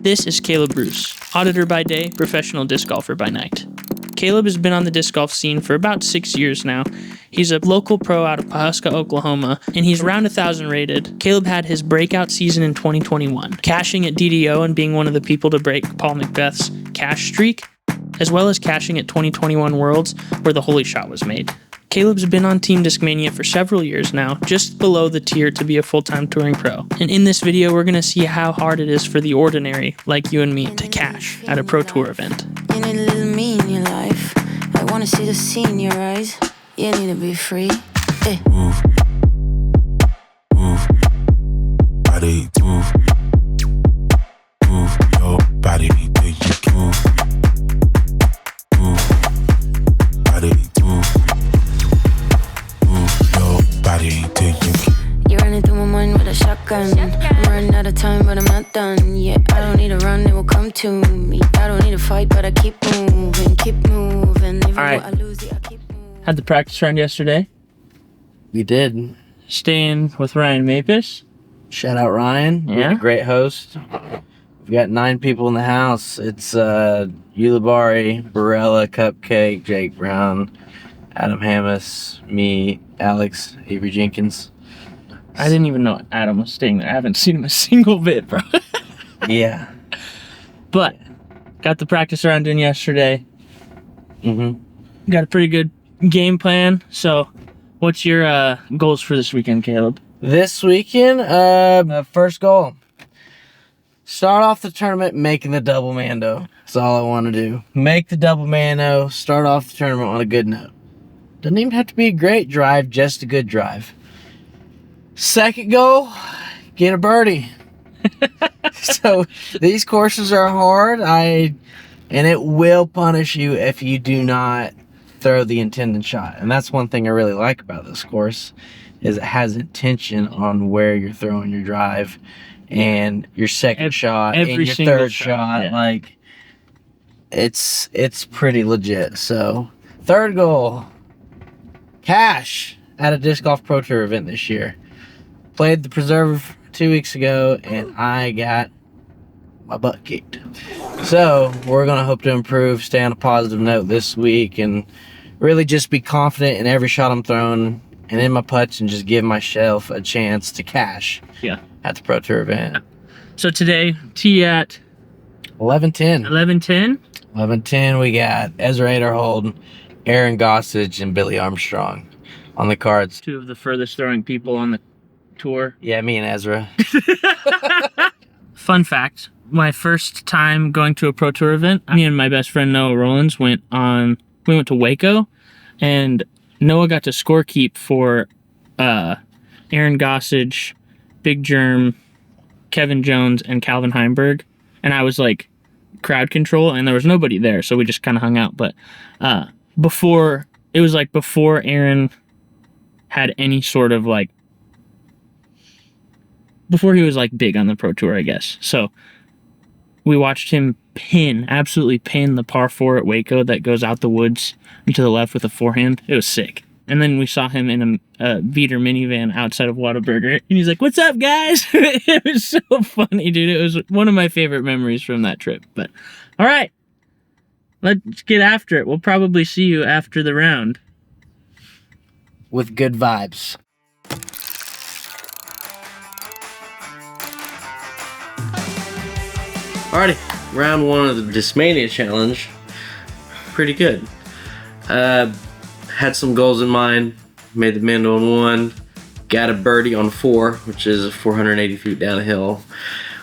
This is Caleb Bruce, auditor by day, professional disc golfer by night. Caleb has been on the disc golf scene for about 6 years now. He's a local pro out of Pahuska, Oklahoma, and he's around 1,000 rated. Caleb had his breakout season in 2021, cashing at DDO and being one of the people to break Paul McBeth's cash streak, as well as cashing at 2021 Worlds, where the holy shot was made. Caleb's been on Team Discmania for several years now, just below the tier to be a full-time touring pro. And in this video, we're going to see how hard it is for the ordinary, like you and me, to cash at a pro tour event. You need a little me in your life. I want to see the sea in your eyes. You need to be free. Hey. Move. Move. Body move. Move your body till you can move. Move. Body move. Move your body till you can. You're running through my mind with a shotgun. I'm running out of time, but I'm not done. Yeah, I don't need to run, it will come to me. I don't need to fight, but I keep moving, keep moving. Even All right. though I lose it, I keep moving. Had the practice round yesterday. We did. Staying with Ryan Mapis. Shout out Ryan. Yeah. He's a great host. We've got 9 people in the house. It's Ulibari, Barella, Cupcake, Jake Brown, Adam Hammis, me, Alex, Avery Jenkins. I didn't even know Adam was staying there. I haven't seen him a single bit, bro. Yeah. But got the practice round in yesterday. Mm-hmm. Got a pretty good game plan. So what's your goals for this weekend, Caleb? This weekend, first goal. Start off the tournament making the double mando. That's all I want to do. Make the double mando. Start off the tournament on a good note. Doesn't even have to be a great drive, just a good drive. Second goal, get a birdie. So these courses are hard, and it will punish you if you do not throw the intended shot. And that's one thing I really like about this course, is it has intention on where you're throwing your drive and your second shot and your third shot. Yeah. Like, it's pretty legit. So third goal, cash at a disc golf pro tour event this year. Played the Preserve 2 weeks ago, and I got my butt kicked. So we're going to hope to improve, stay on a positive note this week, and really just be confident in every shot I'm throwing and in my putts, and just give myself a chance to cash at the Pro Tour event. So today, tee at 11-10. 11-10. 11-10, we got Ezra Aderhold, Aaron Gossage, and Billy Armstrong on the cards. 2 of the furthest throwing people on the tour. Yeah, me and Ezra. Fun fact, my first time going to a pro tour event, me and my best friend Noah Rollins we went to Waco, and Noah got to scorekeep for Aaron Gossage, Big Germ, Kevin Jones, and Calvin Heimberg, and I was like crowd control, and there was nobody there, so we just kind of hung out. But before Aaron had any sort of like, before he was like big on the pro tour, I guess. So we watched him absolutely pin the par 4 at Waco that goes out the woods and to the left with a forehand. It was sick. And then we saw him in a Veeder minivan outside of Whataburger, and he's like, "What's up, guys?" It was so funny, dude. It was one of my favorite memories from that trip. But all right, let's get after it. We'll probably see you after the round. With good vibes. Alrighty, round 1 of the Discmania challenge. Pretty good. Had some goals in mind. Made the mando on 1. Got a birdie on 4, which is 480 feet downhill,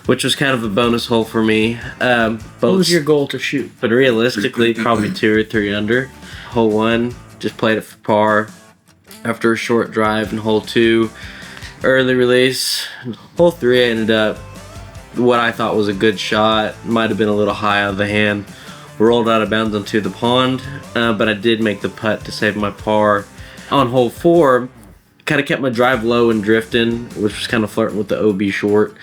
which was kind of a bonus hole for me. What was your goal to shoot? But realistically, probably 2 or 3 under. Hole 1, just played it for par. After a short drive in hole 2, early release. Hole 3, I ended up what I thought was a good shot. Might have been a little high out of the hand. Rolled out of bounds onto the pond, but I did make the putt to save my par. On hole 4, kind of kept my drive low and drifting, which was kind of flirting with the OB short,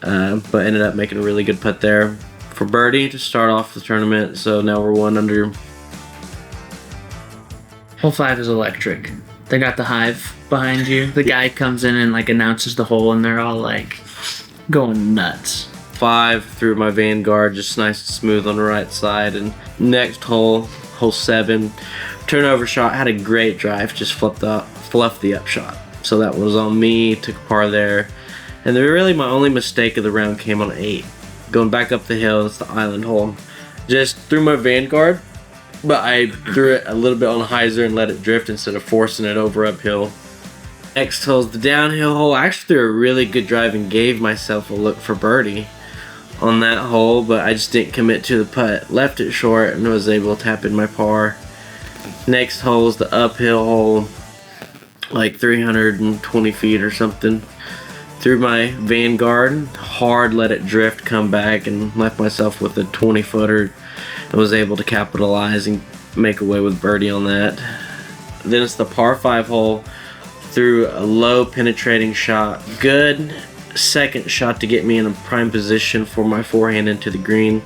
but ended up making a really good putt there for birdie to start off the tournament. So now we're 1 under. Hole 5 is electric. They got the hive behind you. The guy comes in and like announces the hole, and they're all like going nuts. 5 through my Vanguard, just nice and smooth on the right side. And next hole, hole 7, turnover shot, had a great drive, just fluffed the upshot. So that was on me, took a par there. And really my only mistake of the round came on 8. Going back up the hill, it's the island hole. Just threw my Vanguard, but I threw it a little bit on a hyzer and let it drift instead of forcing it over uphill. Next hole's the downhill hole. I actually threw a really good drive and gave myself a look for birdie on that hole, but I just didn't commit to the putt. Left it short and was able to tap in my par. Next hole is the uphill hole, like 320 feet or something. Threw my Vanguard hard, let it drift, come back, and left myself with a 20-footer and was able to capitalize and make away with birdie on that. Then it's the par 5 hole. Threw a low penetrating shot. Good second shot to get me in a prime position for my forehand into the green.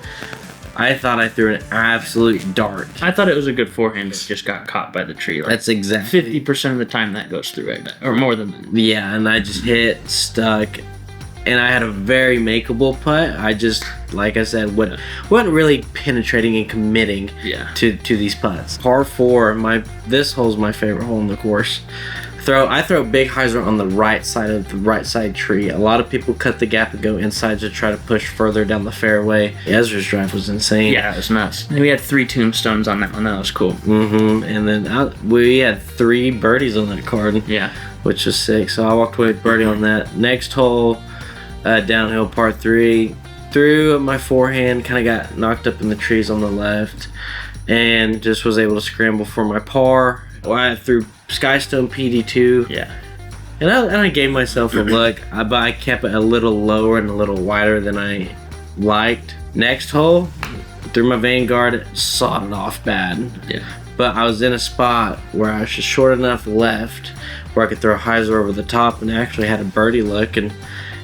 I thought I threw an absolute dart. I thought it was a good forehand. It just got caught by the tree. Like That's exactly 50% of the time that goes through, I bet, or more than that. Yeah, and I just hit, stuck, and I had a very makeable putt. I just, like I said, wasn't really penetrating and committing to these putts. Par 4, this hole's my favorite hole in the course. I throw a big hyzer on the right side of the right side tree. A lot of people cut the gap and go inside to try to push further down the fairway. Ezra's drive was insane. Yeah, it was nuts. And we had 3 tombstones on that one. That was cool. And then we had 3 birdies on that card. Yeah. Which was sick. So I walked away with birdie on that. Next hole, downhill par 3. Threw my forehand, kind of got knocked up in the trees on the left, and just was able to scramble for my par. I threw Skystone PD2. Yeah. And I gave myself a look, but I kept it a little lower and a little wider than I liked. Next hole, threw my Vanguard, sawed it off bad. Yeah. But I was in a spot where I was just short enough left where I could throw a hyzer over the top and actually had a birdie look and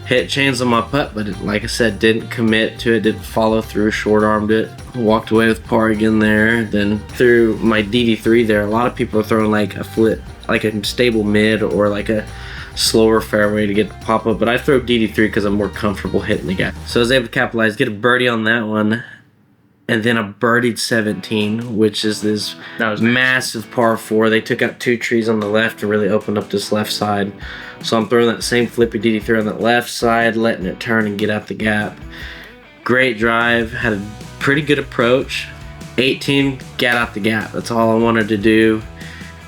hit chains on my putt, but like I said, didn't commit to it, didn't follow through, short-armed it. Walked away with par again there. Then threw my DD3 there. A lot of people are throwing like a flip, like a stable mid or like a slower fairway to get the pop up, but I throw DD3 because I'm more comfortable hitting the gap. So I was able to capitalize, get a birdie on that one, and then a birdied 17, which is this massive par 4. They took out 2 trees on the left and really opened up this left side. So I'm throwing that same flippy DD3 on that left side, letting it turn and get out the gap. Great drive, had a pretty good approach. 18, got out the gap. That's all I wanted to do.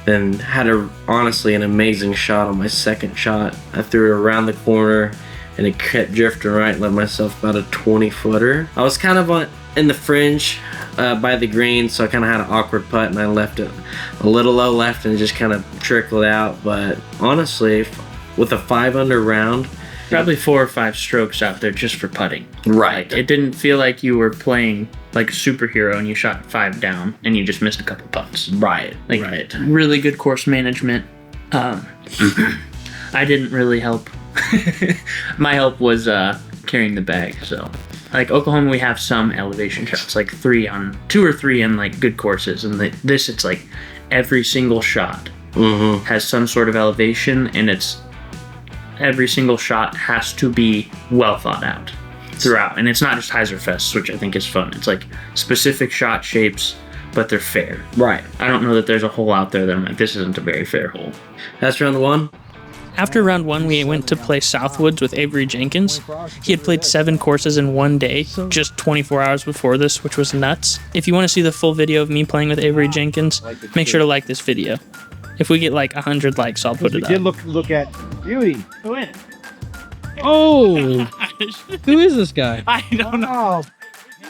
Then had honestly an amazing shot on my second shot. I threw it around the corner and it kept drifting right, let myself about a 20-footer. I was kind of in the fringe by the green, so I kind of had an awkward putt and I left it a little low left and it just kind of trickled out. But honestly, with a 5-under round, probably 4 or 5 strokes out there just for putting. Right. Like, it didn't feel like you were playing like a superhero and you shot 5 down and you just missed a couple putts. Right. Like, right. Really good course management. I didn't really help. My help was carrying the bag. So, like Oklahoma, we have some elevation shots, like 2 or 3 in like good courses, and this it's like every single shot has some sort of elevation, and every single shot has to be well thought out throughout. And it's not just hyzer fests, which I think is fun. It's like specific shot shapes, but they're fair. Right. I don't know that there's a hole out there that I'm like, this isn't a very fair hole. That's round 1. After round 1, we went to play Southwoods with Avery Jenkins. He had played 7 courses in one day, just 24 hours before this, which was nuts. If you want to see the full video of me playing with Avery Jenkins, make sure to like this video. If we get like 100 likes, I'll put it up. We did look at Beauty. Who in? Oh, who is this guy? I don't know.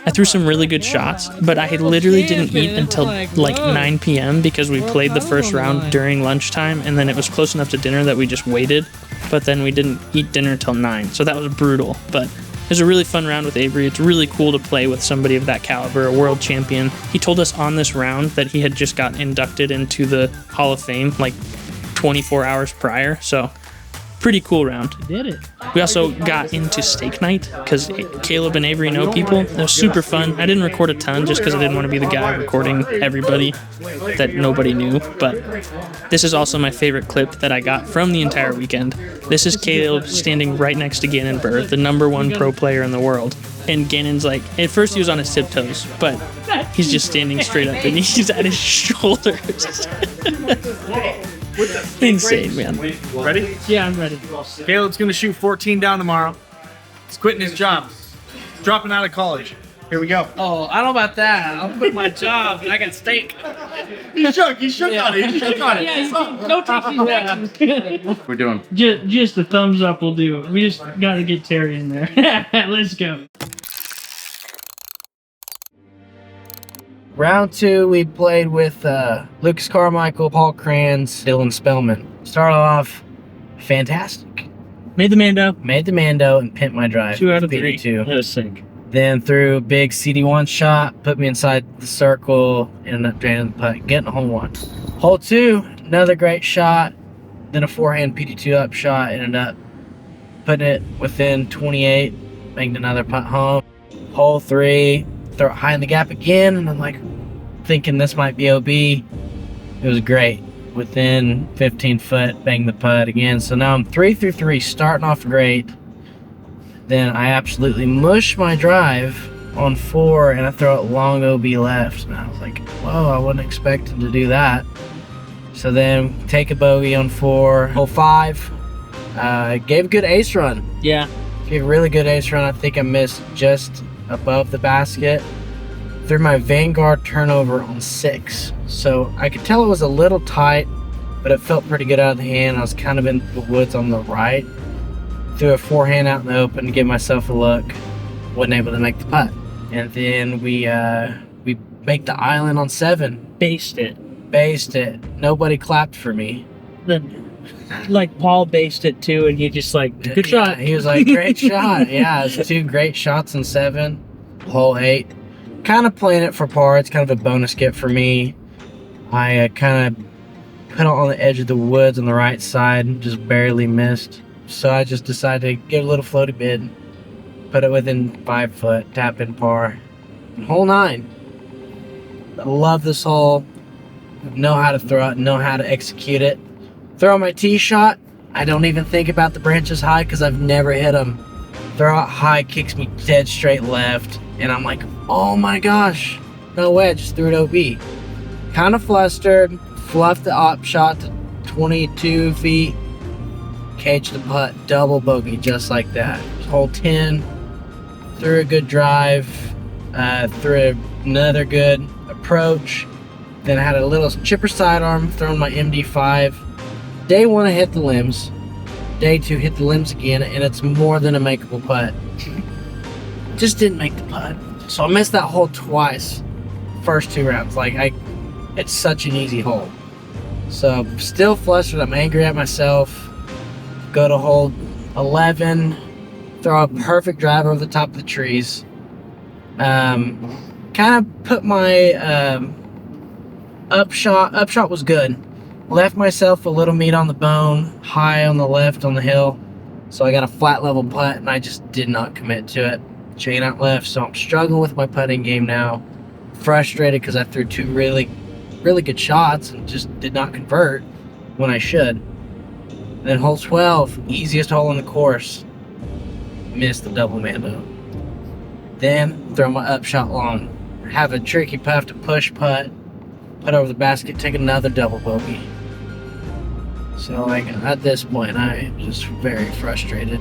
I threw some really good shots, but I literally didn't eat until like 9 p.m. because we played the first round during lunchtime, and then it was close enough to dinner that we just waited, but then we didn't eat dinner till 9, so that was brutal. But it was a really fun round with Avery. It's really cool to play with somebody of that caliber, a world champion. He told us on this round that he had just got inducted into the Hall of Fame like 24 hours prior, so Pretty cool round. Did it? We also got into steak night because Caleb and Avery know people. It was super fun. I didn't record a ton just because I didn't want to be the guy recording everybody that nobody knew. But this is also my favorite clip that I got from the entire weekend. This is Caleb standing right next to Gannon Burr, the #1 pro player in the world. And Gannon's like, at first he was on his tiptoes, but he's just standing straight up and he's at his shoulders. Insane, man. Ready? Yeah, I'm ready. Caleb's gonna shoot 14 down tomorrow. He's quitting his job. Dropping out of college. Here we go. Oh, I don't know about that. I'll quit my job and I got steak. He shook on it. He shook on it. No taking back. We're doing. Just a thumbs up will do. We just got to get Terry in there. Let's go. Round 2, we played with Lucas Carmichael, Paul Kranz, Dylan Spellman. Started off fantastic. Made the Mando. Made the Mando and pimped my drive. 2 out of 3. 2. That was sick. Then threw a big CD1 shot, put me inside the circle, ended up draining the putt, getting a hole 1. Hole 2, another great shot. Then a forehand PD2 up shot, ended up putting it within 28, making another putt home. Hole 3, throw it high in the gap again, and I'm like thinking this might be OB. It was great. Within 15 foot, bang the putt again. So now I'm 3 through 3, starting off great. Then I absolutely mush my drive on 4, and I throw it long OB left. And I was like, whoa, I wasn't expecting to do that. So then take a bogey on 4. Hole 5, gave a good ace run. Yeah. Gave a really good ace run. I think I missed just above the basket. Threw my Vanguard turnover on 6. So I could tell it was a little tight, but it felt pretty good out of the hand. I was kind of in the woods on the right. Threw a forehand out in the open to give myself a look. Wasn't able to make the putt. And then we make the island on 7. Based it. Nobody clapped for me. Then, like, Paul based it too, and you just like, good shot. He was like, great shot. Yeah, it was 2 great shots in 7. Hole 8. Kind of playing it for par. It's kind of a bonus get for me. I kind of put it on the edge of the woods on the right side and just barely missed. So I just decided to get a little floaty bid. Put it within 5 foot, tap in par. Hole 9. I love this hole. Know how to throw it, know how to execute it. Throw my tee shot. I don't even think about the branches high because I've never hit them. Throw it high, kicks me dead straight left. And I'm like, oh my gosh. No way, I just threw it OB. Kind of flustered. Fluffed the op shot to 22 feet. Caged the putt. Double bogey just like that. Hole 10. Threw a good drive. Threw another good approach. Then I had a little chipper sidearm, throwing my MD5. Day 1, I hit the limbs. Day 2, hit the limbs again, and it's more than a makeable putt. Just didn't make the putt. So I missed that hole twice. First 2 rounds. It's such an easy hole. So still flustered. I'm angry at myself. Go to hole 11. Throw a perfect drive over the top of the trees. Kind of put my upshot was good. Left myself a little meat on the bone, high on the left on the hill. So I got a flat level putt and I just did not commit to it. Chain out left, so I'm struggling with my putting game now. Frustrated because I threw 2 really, really good shots and just did not convert when I should. And then hole 12, easiest hole on the course. Missed the double Mando. Then throw my upshot long. Have a tricky putt to push putt. Put over the basket, take another double bogey. So at this point, I'm just very frustrated.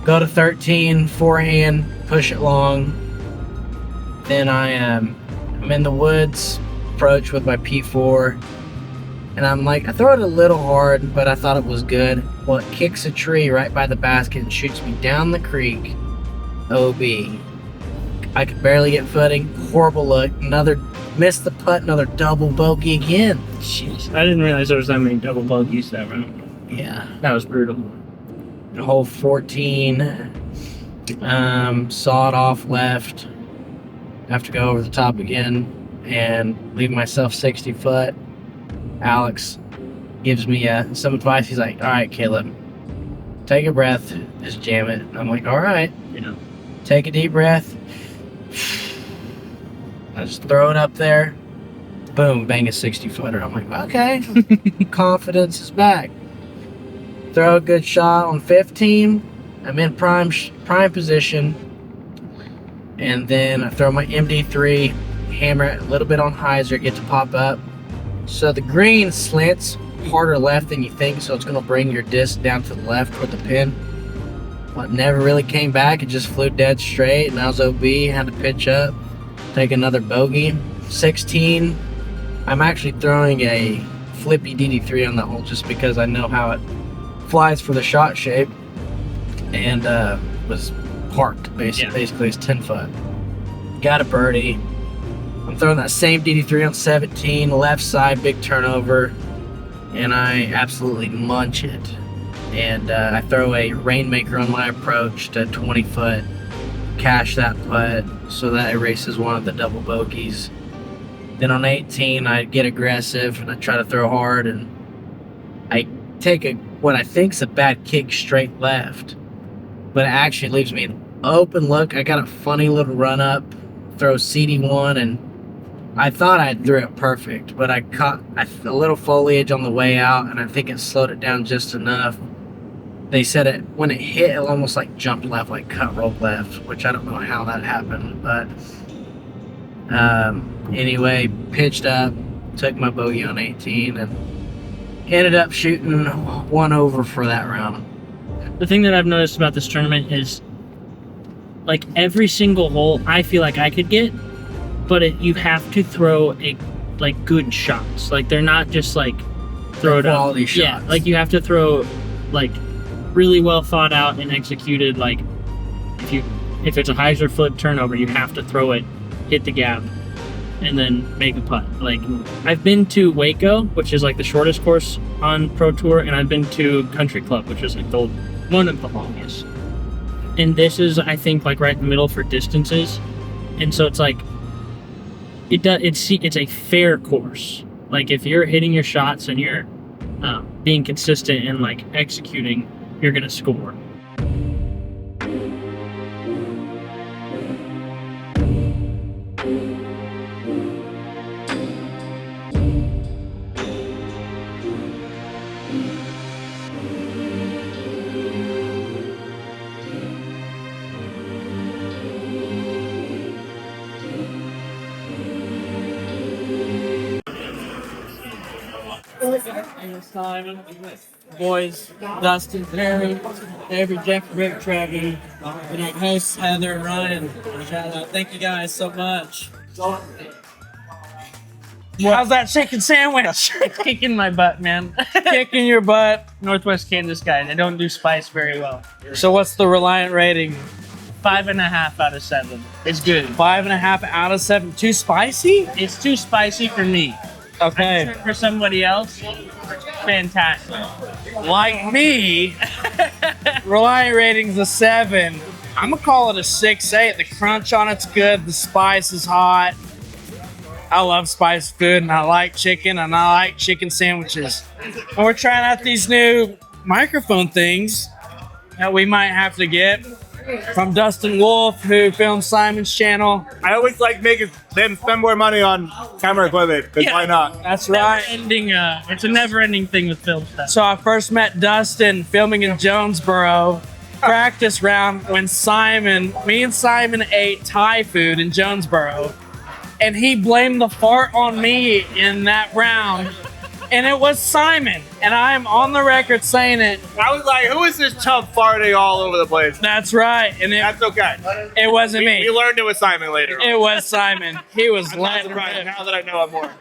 Go to 13, forehand, push it long. Then I'm in the woods, approach with my P4. And I'm like, I throw it a little hard, but I thought it was good. Well, it kicks a tree right by the basket and shoots me down the creek. OB. I could barely get footing. Horrible look. Missed the putt, another double bogey again. Jeez. I didn't realize there was that many double bogeys that round. Yeah. That was brutal. Hole 14. Saw it off left. Have to go over the top again and leave myself 60 foot. Alex gives me some advice. He's like, all right, Caleb, take a breath, just jam it. I'm like, all right, take a deep breath. I just throw it up there. Boom, bang a 60-footer. I'm like, okay, confidence is back. Throw a good shot on 15. I'm in prime position. And then I throw my MD3, hammer it a little bit on hyzer, get to pop up. So the green slants harder left than you think, so it's going to bring your disc down to the left toward the pin. But never really came back. It just flew dead straight, and I was OB, had to pitch up, take another bogey. 16, I'm actually throwing a flippy DD3 on the hole just because I know how it flies for the shot shape, and was parked basically. It's 10 foot. Got a birdie. I'm throwing that same DD3 on 17, left side, big turnover, and I absolutely munch it. And I throw a rainmaker on my approach to 20 foot, cash that putt, so that erases one of the double bogeys. Then on 18, I get aggressive and I try to throw hard, and I take what I think is a bad kick straight left, but it actually leaves me an open look. I got a funny little run up, throw CD1, and I thought I threw it perfect, but I caught a little foliage on the way out, and I think it slowed it down just enough. They said when it hit, it almost like jumped left, like cut roll left, which I don't know how that happened, but anyway, pitched up, took my bogey on 18, and ended up shooting one over for that round. The thing that I've noticed about this tournament is, like, every single hole I feel like I could get, but you have to throw good shots. Like, they're not just like throw it up. Quality shots. Yeah, like you have to throw like really well thought out and executed. Like if it's a hyzer flip turnover, you have to throw it, hit the gap, and then make a putt. Like, I've been to Waco, which is like the shortest course on Pro Tour, and I've been to Country Club, which is like one of the longest. And this is, I think, like right in the middle for distances, and so it's like it's a fair course. Like, if you're hitting your shots and you're being consistent and like executing, you're gonna score. Simon, boys, Dustin, Avery Jenkins, Rick, Travis, and our hosts Heather and Ryan. Shout out! Thank you guys so much. How's that chicken sandwich? Kicking my butt, man. Kicking your butt. Northwest Kansas guys. I don't do spice very well. So what's the Reliant rating? 5.5 out of 7. It's good. 5.5 out of 7. Too spicy? It's too spicy for me. Okay. I'm sure for somebody else, fantastic. Like me, Reliant rating's a 7. I'm gonna call it a 6-8. The crunch on it's good. The spice is hot. I love spiced food, and I like chicken, and I like chicken sandwiches. And we're trying out these new microphone things that we might have to get from Dustin Wolf, who films Simon's channel. I always like making them spend more money on camera equipment, because why not? That's right. It's a never-ending thing with film stuff. So I first met Dustin filming in Jonesboro, practice round, when me and Simon ate Thai food in Jonesboro, and he blamed the fart on me in that round. And it was Simon, and I am on the record saying it. I was like, who is this chump farting all over the place? That's right, and That's okay. it wasn't me. We learned it was Simon later on. It was Simon. He was I'm not letting surprised rip. now that I know it more.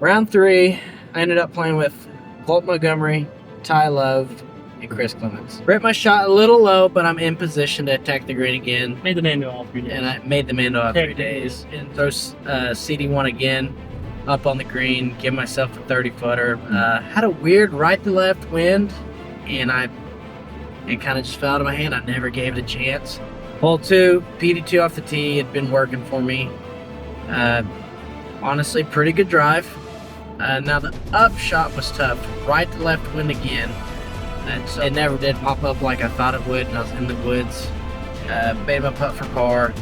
Round 3, I ended up playing with Colt Montgomery, Ty Love, and Chris Clements. Ripped my shot a little low, but I'm in position to attack the green again. Made the Mando all 3 days. And I made the Mando all 3 days. And throw CD1 again up on the green, give myself a 30-footer. Had a weird right to left wind, and it kind of just fell out of my hand. I never gave it a chance. Hole 2, PD2 off the tee, had been working for me. honestly, pretty good drive. Now the up shot was tough. Right to left wind again. And so it never did pop up like I thought it would when I was in the woods. Made my putt for par.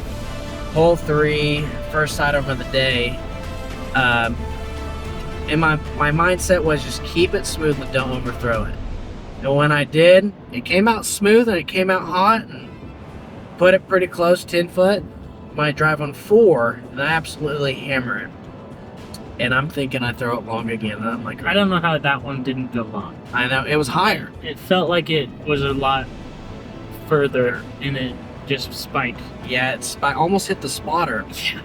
Hole 3, first side over the day. And my mindset was just keep it smooth and don't overthrow it. And when I did, it came out smooth and it came out hot and put it pretty close, 10 foot. My drive on 4, and I absolutely hammer it. And I'm thinking I throw it long again. And I'm like, I don't know how that one didn't go long. I know, it was higher. It felt like it was a lot further, and it just spiked. Yeah, I almost hit the spotter. Yeah.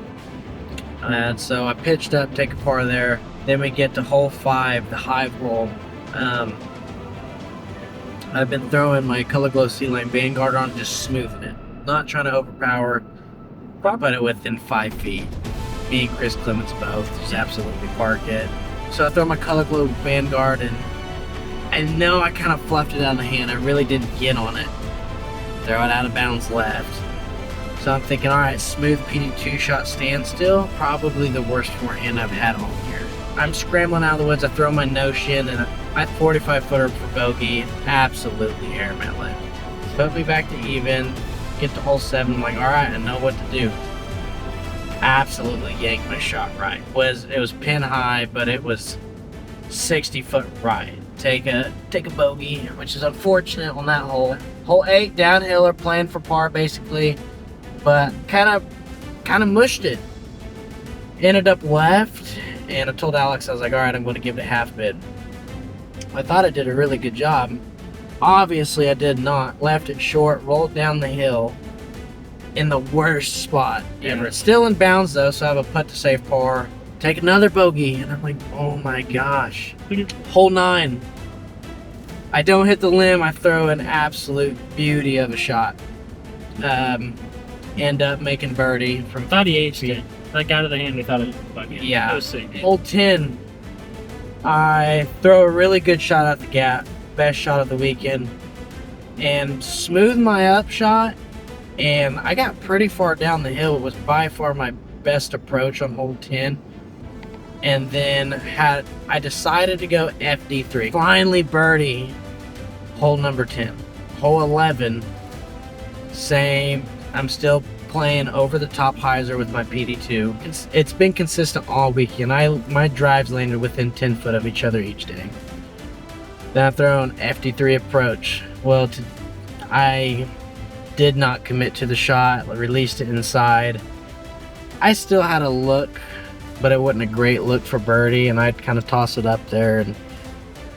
And so I pitched up, take a par there. Then we get to hole 5, the hive hole. I've been throwing my Color Glow C-Line Vanguard on, just smoothing it. Not trying to overpower, but it within 5 feet. Me and Chris Clements both just absolutely park it. So I throw my Color Glow Vanguard, and I know I kind of fluffed it out of the hand. I really didn't get on it. Throw it out of bounds left. So I'm thinking, all right, smooth PD2 shot standstill. Probably the worst forehand I've had all year. I'm scrambling out of the woods. I throw my no shin, and I 45 footer for bogey. Absolutely airmail it. Put me back to even. Get to hole 7. I'm like, all right, I know what to do. Absolutely yanked my shot right. It was pin high, but it was 60 foot right. Take a bogey, which is unfortunate on that hole. Hole 8 downhill or playing for par basically, but kind of mushed it. Ended up left, and I told Alex, I was like, all right, I'm going to give it a half bid. I thought I did a really good job. Obviously, I did not. Left it short, rolled down the hill in the worst spot ever. Still in bounds though, so I have a putt to save par. Take another bogey, and I'm like, oh my gosh. Hole 9. I don't hit the limb. I throw an absolute beauty of a shot. End up making birdie from 38 feet. Like out of the hand, we thought it was buggy. Yeah. It was sick. Hole 10. I throw a really good shot out the gap. Best shot of the weekend. And smooth my up shot. And I got pretty far down the hill. It was by far my best approach on hole 10. And then I decided to go FD3. Finally birdie hole number 10. Hole 11, same. I'm still playing over the top hyzer with my PD2. It's been consistent all weekend. My drives landed within 10 foot of each other each day. Then I throw an FD3 approach. Well, I did not commit to the shot. I released it inside. I still had a look, but it wasn't a great look for birdie, and I'd kind of toss it up there and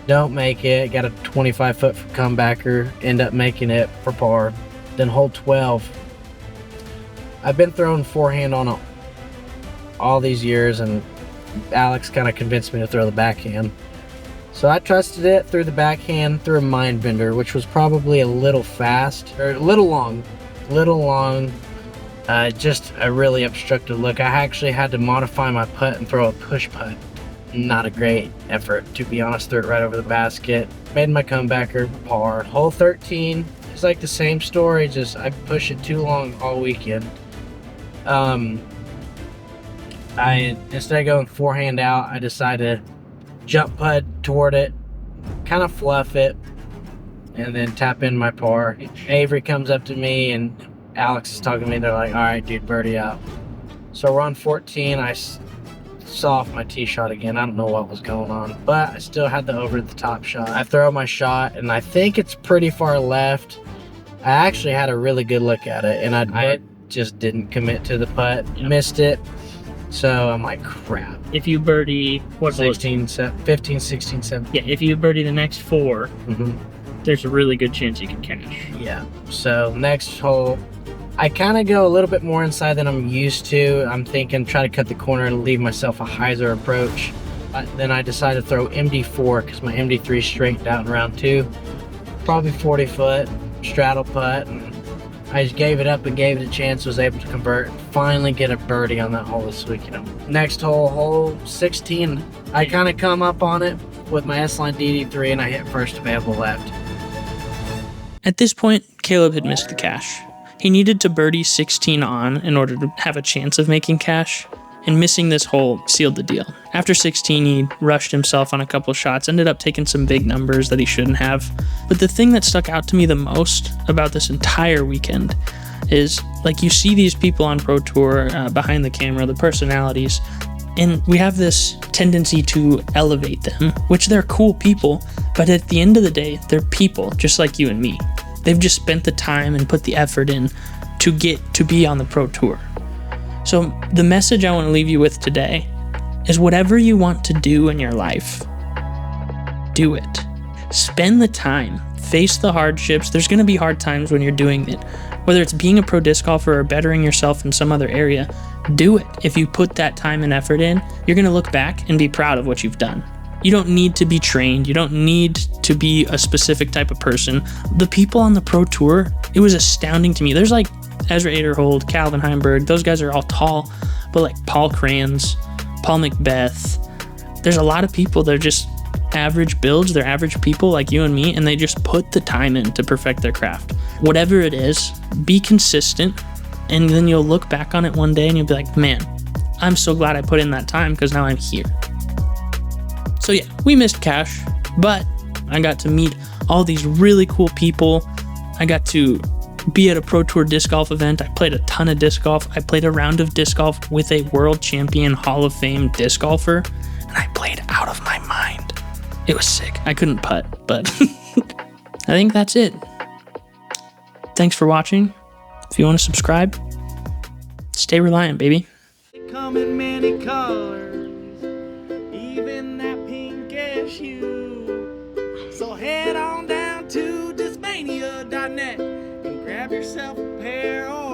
don't make it. Got a 25 foot comebacker, end up making it for par. Then hole 12. I've been throwing forehand on all these years, and Alex kind of convinced me to throw the backhand. So I trusted it, threw the backhand, threw a mind bender, which was probably a little fast, or a little long. Just a really obstructed look. I actually had to modify my putt and throw a push putt. Not a great effort, to be honest. Threw it right over the basket. Made my comebacker par. Hole 13, it's like the same story, just I pushed it too long all weekend. Instead of going forehand out, I decided to jump putt toward it, kind of fluff it, and then tap in my par. Avery comes up to me, and Alex is talking to me. They're like, all right, dude, birdie out. So we're on 14. I saw off my tee shot again. I don't know what was going on, but I still had the over the top shot. I throw my shot, and I think it's pretty far left. I actually had a really good look at it, and I just didn't commit to the putt. Missed it. So I'm like, crap. If you birdie, what 15, 16, 17. Yeah, if you birdie the next 4, there's a really good chance you can cash. Yeah. So next hole, I kind of go a little bit more inside than I'm used to. I'm thinking try to cut the corner and leave myself a hyzer approach. Then I decided to throw MD4 because my MD3 straightened out in round 2. Probably 40 foot straddle putt. And I just gave it up and gave it a chance. Was able to convert. Finally get a birdie on that hole this week. Next hole, hole 16. I kind of come up on it with my S-Line DD3 and I hit first available left. At this point, Caleb had missed the cash. He needed to birdie 16 on in order to have a chance of making cash. and missing this hole sealed the deal. After 16, he rushed himself on a couple shots, ended up taking some big numbers that he shouldn't have. But the thing that stuck out to me the most about this entire weekend is, like, you see these people on Pro Tour behind the camera, the personalities, and we have this tendency to elevate them, which they're cool people, but at the end of the day, they're people just like you and me. They've just spent the time and put the effort in to get to be on the Pro Tour. So the message I want to leave you with today is whatever you want to do in your life, do it. Spend the time, face the hardships. There's going to be hard times when you're doing it. Whether it's being a pro disc golfer or bettering yourself in some other area, do it. If you put that time and effort in, you're going to look back and be proud of what you've done. You don't need to be trained. You don't need to be a specific type of person. The people on the Pro Tour, it was astounding to me. There's like Ezra Aderhold, Calvin Heimberg, those guys are all tall, but like Paul Kranz, Paul Macbeth, there's a lot of people that are just average builds, they're average people like you and me, and they just put the time in to perfect their craft. Whatever it is, be consistent, and then you'll look back on it one day and you'll be like, man, I'm so glad I put in that time because now I'm here. So yeah, we missed Cash, but I got to meet all these really cool people. I got to be at a Pro Tour disc golf event. I played a ton of disc golf. I played a round of disc golf with a world champion Hall of Fame disc golfer, and I played out of my mind. It was sick. I couldn't putt, but I think that's it. Thanks for watching. If you want to subscribe, stay reliant, baby. They come in many colors, even that pinkish hue. So head on down to Discmania.net and grab yourself a pair of